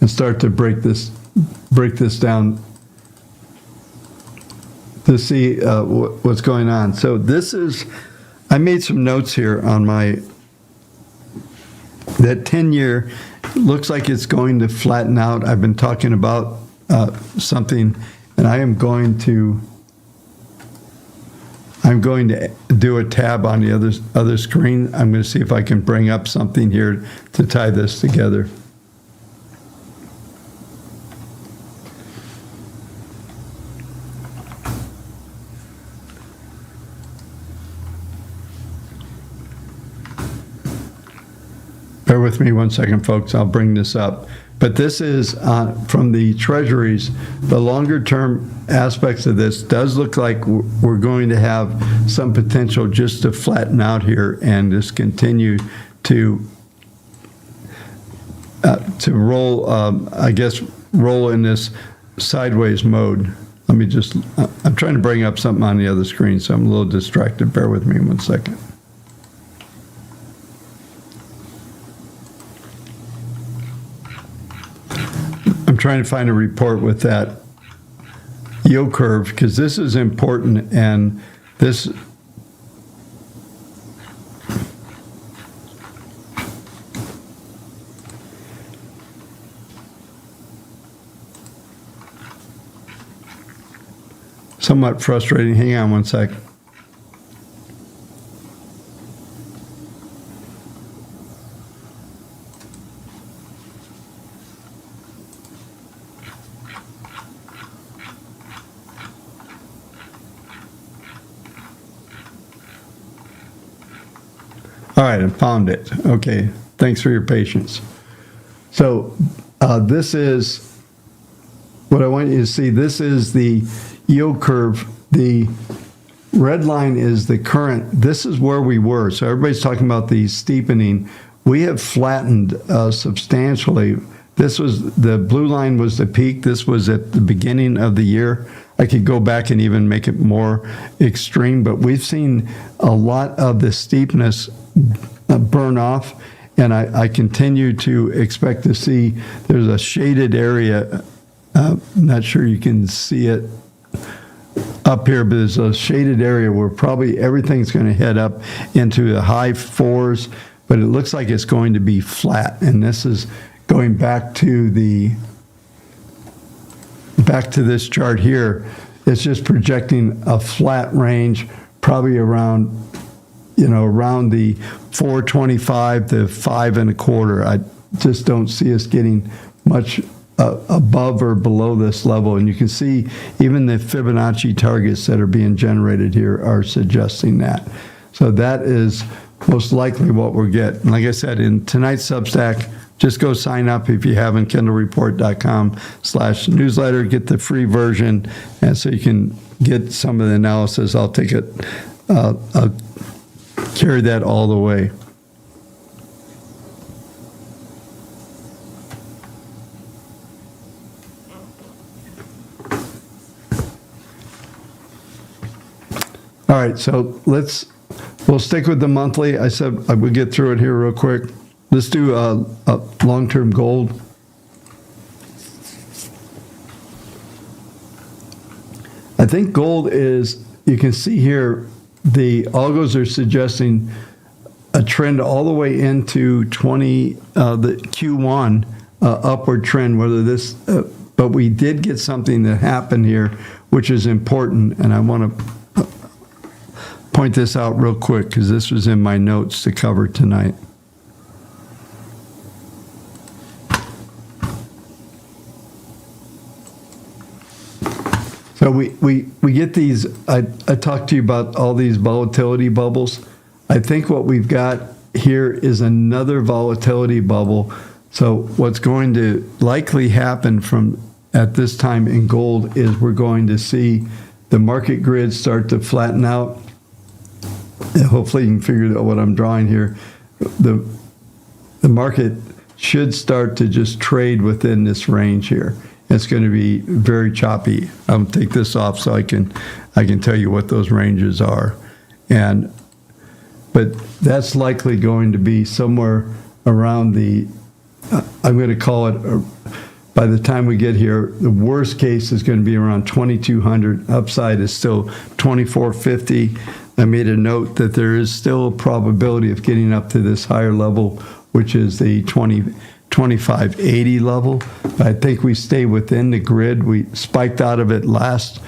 and start to break this down. to see what's going on. So this is, I made some notes here on that 10-year looks like it's going to flatten out. I've been talking about something, and I'm going to do a tab on the other screen. I'm going to see if I can bring up something here to tie this together. Bear with me one second, folks. I'll bring this up. But this is from the treasuries. The longer term aspects of this does look like we're going to have some potential just to flatten out here and just continue to roll, I guess, roll in this sideways mode. Let me just, I'm trying to bring up something on the other screen, so I'm a little distracted. Bear with me one second. I'm trying to find a report with that yield curve because this is important, and this somewhat frustrating. Hang on one sec. All right, I found it. Okay, thanks for your patience. So this is what I want you to see. This is the yield curve. The red line is the current. This is where we were. So everybody's talking about the steepening. We have flattened substantially. This was, the blue line was the peak. This was at the beginning of the year. I could go back and even make it more extreme, but we've seen a lot of the steepness burn off, and I continue to expect to see, there's a shaded area, not sure you can see it up here, but there's a shaded area where probably everything's going to head up into the high fours, but it looks like it's going to be flat, and this is going back to this chart here. It's just projecting a flat range, probably around, around the 425 to 5 1/4. I just don't see us getting much above or below this level. And you can see even the Fibonacci targets that are being generated here are suggesting that. So that is most likely what we'll get. And like I said, in tonight's Substack, just go sign up if you haven't, kendallreport.com/newsletter. Get the free version, and so you can get some of the analysis. I'll take it, I'll carry that all the way. All right, so we'll stick with the monthly. I said I would get through it here real quick. Let's do a long-term gold. I think gold is, you can see here, the algos are suggesting a trend all the way into the Q1 upward trend. Whether this, but we did get something that happened here, which is important, and I want to point this out real quick because this was in my notes to cover tonight. So we get these, I talked to you about all these volatility bubbles. I think what we've got here is another volatility bubble. So what's going to likely happen from at this time in gold is we're going to see the market grid start to flatten out. And hopefully you can figure out what I'm drawing here. The market should start to just trade within this range here. It's going to be very choppy. I'll take this off so I can tell you what those ranges are. But that's likely going to be somewhere around the, I'm going to call it by the time we get here, the worst case is going to be around 2,200. Upside is still 2,450. I made a note that there is still a probability of getting up to this higher level, which is the 2,580 level. I think we stay within the grid. We spiked out of it last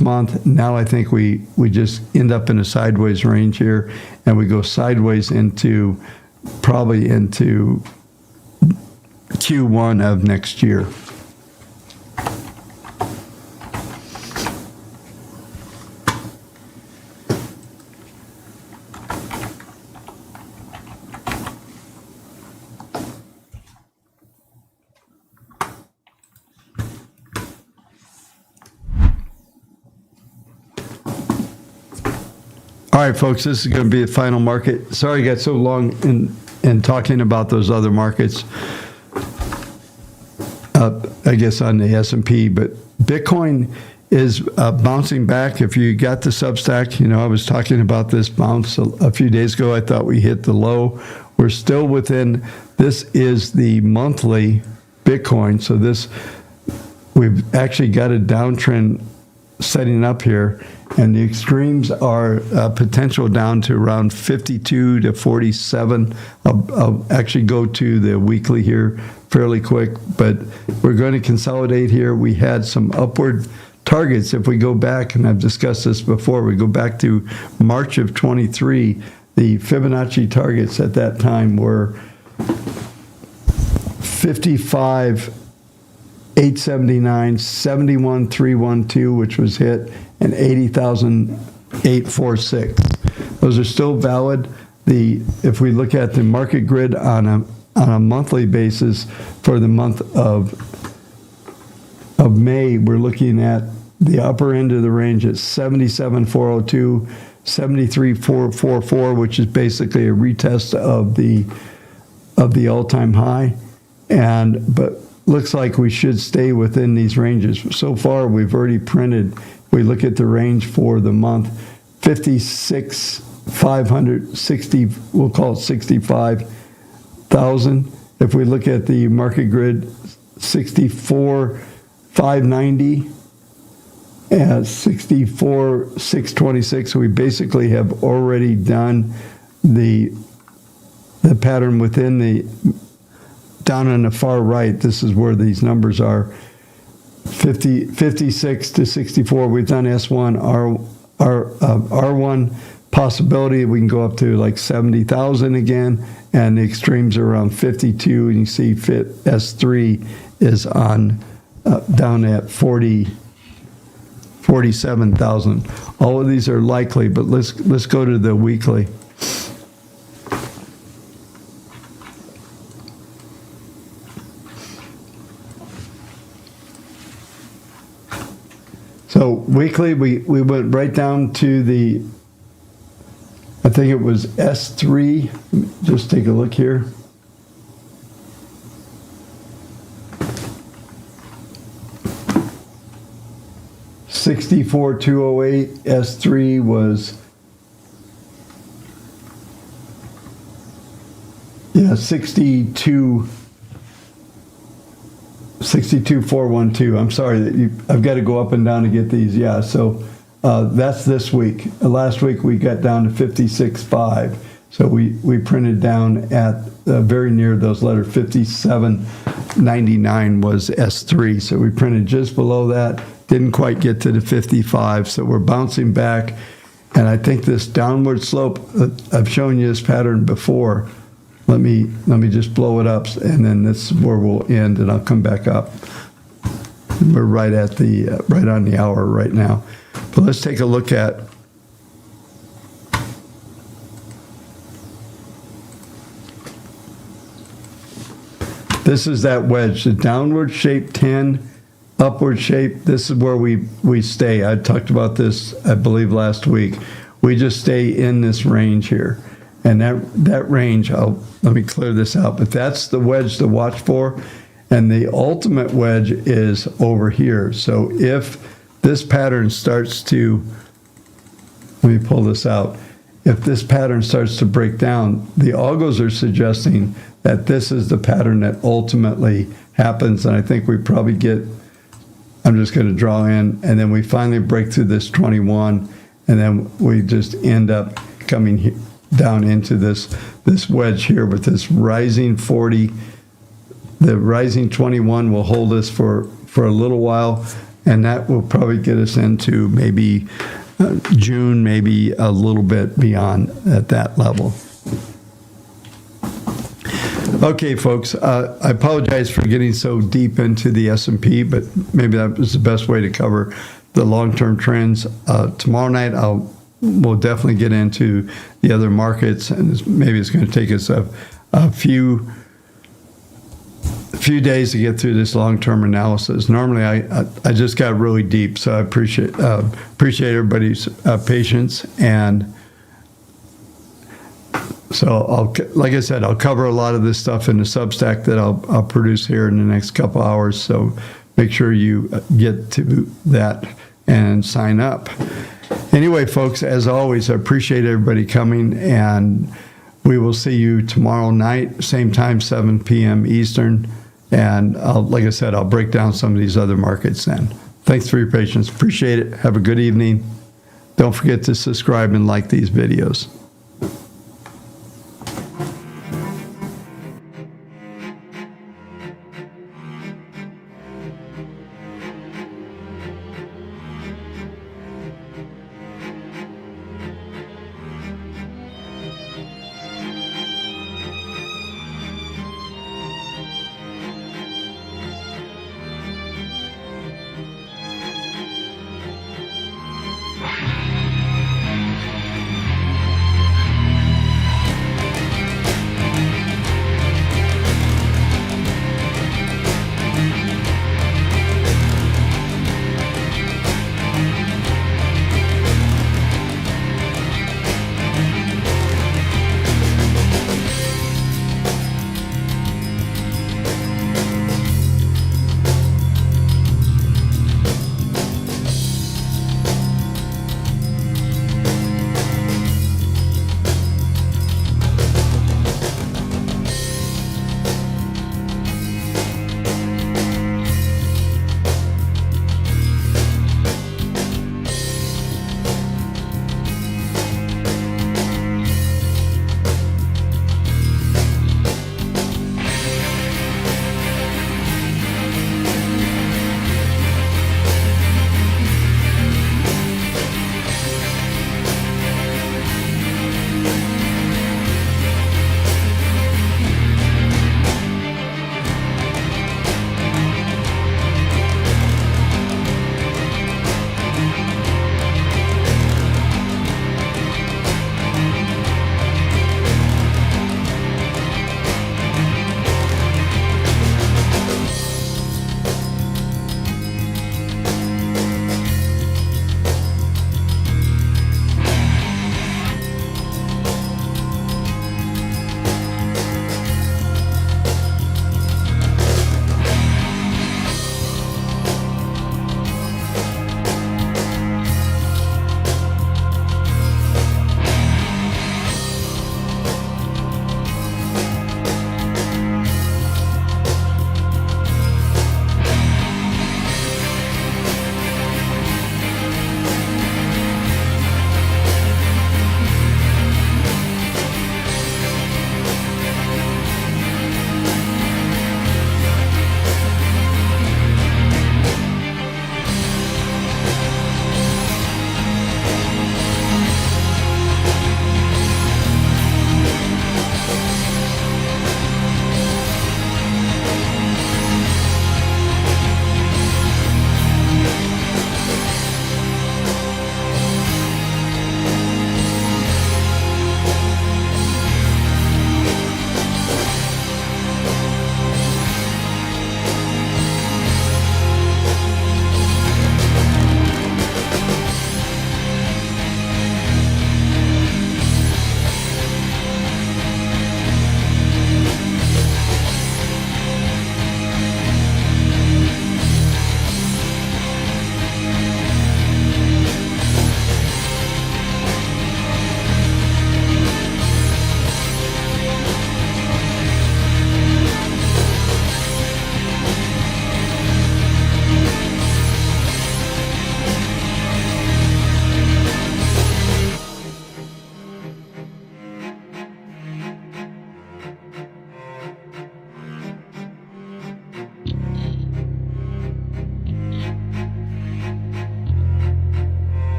month. Now I think we just end up in a sideways range here, and we go sideways into probably into Q1 of next year. All right, folks, this is going to be the final market. Sorry I got so long in talking about those other markets, I guess on the S&P, but Bitcoin is bouncing back. If you got the Substack, I was talking about this bounce a few days ago. I thought we hit the low. We're still within, this is the monthly Bitcoin. So we've actually got a downtrend setting up here, and the extremes are potential down to around 52 to 47. I'll actually go to the weekly here fairly quick, but we're going to consolidate here. We had some upward targets. If we go back, and I've discussed this before, we go back to March of 23, the Fibonacci targets at that time were 55,879, 71,312, which was hit, and 80,846. Those are still valid. If we look at the market grid on a monthly basis for the month of May, we're looking at the upper end of the range at 77,402, 73,444, which is basically a retest of the all-time high, but looks like we should stay within these ranges. So far, we've already printed. We look at the range for the month, 56,560. We'll call it 65,000. If we look at the market grid, 64,590 and 64,626. We basically have already done the pattern within the, down on the far right. This is where these numbers are. 56 to 64. We've done S1, R1 possibility. We can go up to like 70,000 again, and the extremes are around 52. And you see S3 is on down at 47,000. All of these are likely, but let's go to the weekly. So weekly, we went right down to the, I think it was S3. Just take a look here. $64,208. S3 was 62,412. I'm sorry that I've got to go up and down to get these. Yeah, so that's this week. Last week we got down to 56.5. So we printed down at very near those letters. 57.99 was S3. So we printed just below that. Didn't quite get to the 55. So we're bouncing back. And I think this downward slope, I've shown you this pattern before. Let me just blow it up, and then this is where we'll end, and I'll come back up. We're right at the right on the hour right now. But let's take a look at this is that wedge, the downward shape 10, upward shape. This is where we stay. I talked about this, I believe, last week. We just stay in this range here. And that range, let me clear this out, but that's the wedge to watch for. And the ultimate wedge is over here. So if this pattern starts to, let me pull this out. If this pattern starts to break down, the algos are suggesting that this is the pattern that ultimately happens. And I think we probably get, I'm just going to draw in, and then we finally break through this 21, and then we just end up coming down into this wedge here with this rising 40. The rising 21 will hold us for a little while, and that will probably get us into maybe June, maybe a little bit beyond at that level. Okay, folks, I apologize for getting so deep into the S&P, but maybe that was the best way to cover the long-term trends. Tomorrow night, we'll definitely get into the other markets, and maybe it's going to take us a few days to get through this long-term analysis. Normally, I just got really deep, so I appreciate everybody's patience. And so, like I said, I'll cover a lot of this stuff in the Substack that I'll produce here in the next couple hours. So make sure you get to that and sign up. Anyway, folks, as always, I appreciate everybody coming, and we will see you tomorrow night, same time, 7 p.m. Eastern. And like I said, I'll break down some of these other markets then. Thanks for your patience. Appreciate it. Have a good evening. Don't forget to subscribe and like these videos.